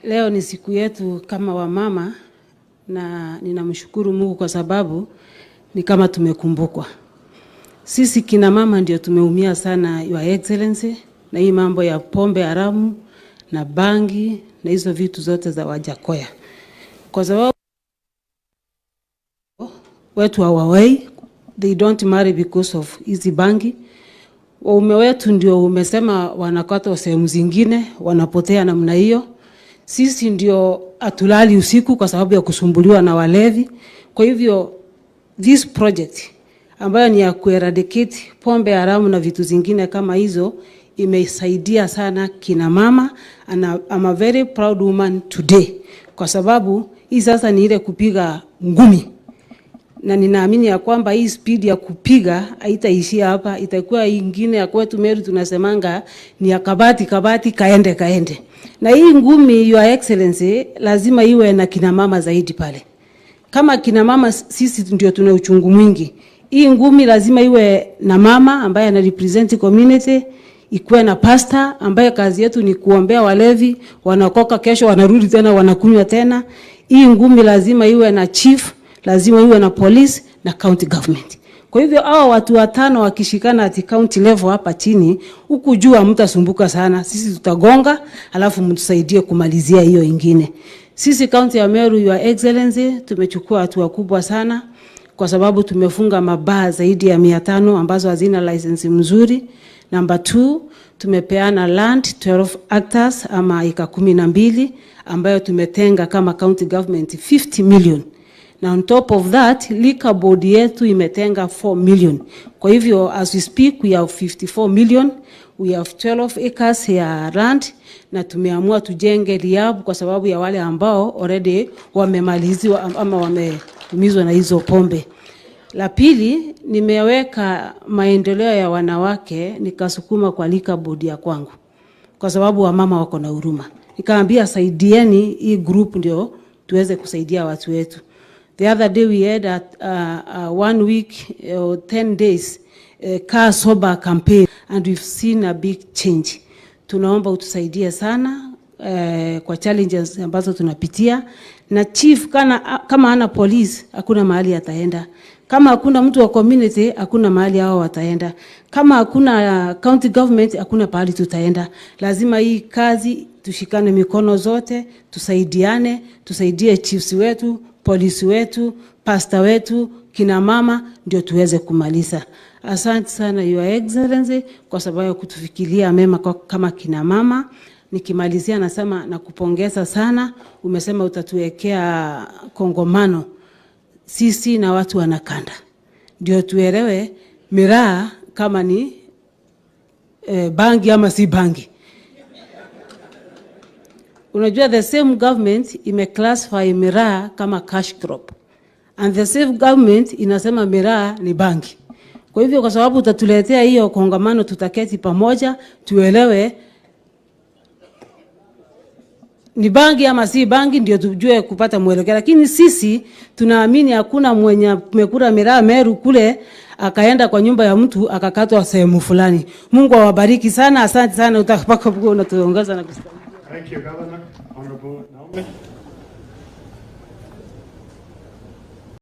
Leo ni siku yetu kama wamama na ninamshukuru Mungu kwa sababu ni kama tumekumbukwa. Sisi kina mama ndio tumeumia sana, Your Excellency, na hii mambo ya pombe haramu na bangi na hizo vitu zote za Wajakoya. Kwa sababu wetu hawawai, they don't marry because of hizi bangi. Waume wetu ndio umesema wanakata sehemu zingine, wanapotea namna hiyo. Sisi ndio atulali usiku kwa sababu ya kusumbuliwa na walevi. Kwa hivyo this project ambayo ni ya kueradicate pombe haramu na vitu zingine kama hizo imesaidia sana kina mama, and I'm a very proud woman today kwa sababu hii sasa ni ile kupiga ngumi, na ninaamini ya kwamba hii speed ya kupiga haitaishia hapa, itakuwa ingine ya kwetu Meru tunasemanga ni ya kabati kaende. Na hii ngumi, Your Excellency, lazima iwe na kina mama zaidi pale. Kama kina mama sisi ndio tuna uchungu mwingi, hii ngumi lazima iwe na mama ambaye ana represent community, ikuwe na pastor ambaye kazi yetu ni kuombea walevi, wanakoka kesho wanarudi tena wanakunywa tena. Hii ngumi lazima iwe na chief, lazima iwe na police na county government. Kwa hivyo hao watu watano wakishikana at county level hapa chini, huku juu hamtasumbuka sana. Sisi tutagonga alafu mtusaidie kumalizia hiyo ingine. Sisi county ya Meru, Your Excellency, tumechukua hatua kubwa sana kwa sababu tumefunga mabaa zaidi ya 500 ambazo hazina license mzuri. Number 2, tumepeana land 12 hectares ama eka 12 ambayo tumetenga kama county government 50 million. Na on top of that, liquor board yetu imetenga 4 million. Kwa hivyo, as we speak, we have 54 million. We have 12 acres ya land. Na tumeamua tujenge rehab kwa sababu ya wale ambao already wamemaliziwa ama wameumizwa na hizo pombe. La pili, nimeweka maendeleo ya wanawake nikasukuma kwa liquor board ya kwangu. Kwa sababu wamama wako na huruma. Nikaambia saidieni hii group ndio tuweze kusaidia watu wetu. The other day we had a 1 week or 10 days car sober campaign and we've seen a big change. Tunaomba utusaidie sana kwa challenges ambazo tunapitia. Na chief kama hana police hakuna mahali ataenda. Kama hakuna mtu wa community hakuna mahali hao wataenda. Kama hakuna county government hakuna pahali tutaenda. Lazima hii kazi tushikane mikono zote, tusaidiane, tusaidie chiefs wetu, polisi wetu, pastor wetu, kina mama ndio tuweze kumaliza. Asante sana Your Excellency kwa sababu ya kutufikiria mema kama kina mama. Nikimalizia nasema nakupongeza sana. Umesema utatuwekea kongomano sisi na watu wanakanda. Ndio tuelewe miraa kama ni bangi ama si bangi. Unajua the same government imeclassify miraa kama cash crop. And the same government inasema miraa ni bangi. Kwa hivyo kwa sababu utatuletea hiyo kongamano tutaketi pamoja, tuelewe ni bangi ama si bangi ndio tujue kupata mwelekeo. Lakini sisi tunaamini hakuna mwenye mekura miraa Meru kule akaenda kwa nyumba ya mtu akakatwa sehemu fulani. Mungu awabariki sana, asante sana, utapaka unatuongoza na kusaidia. Thank you, Governor. Honorable Naomi.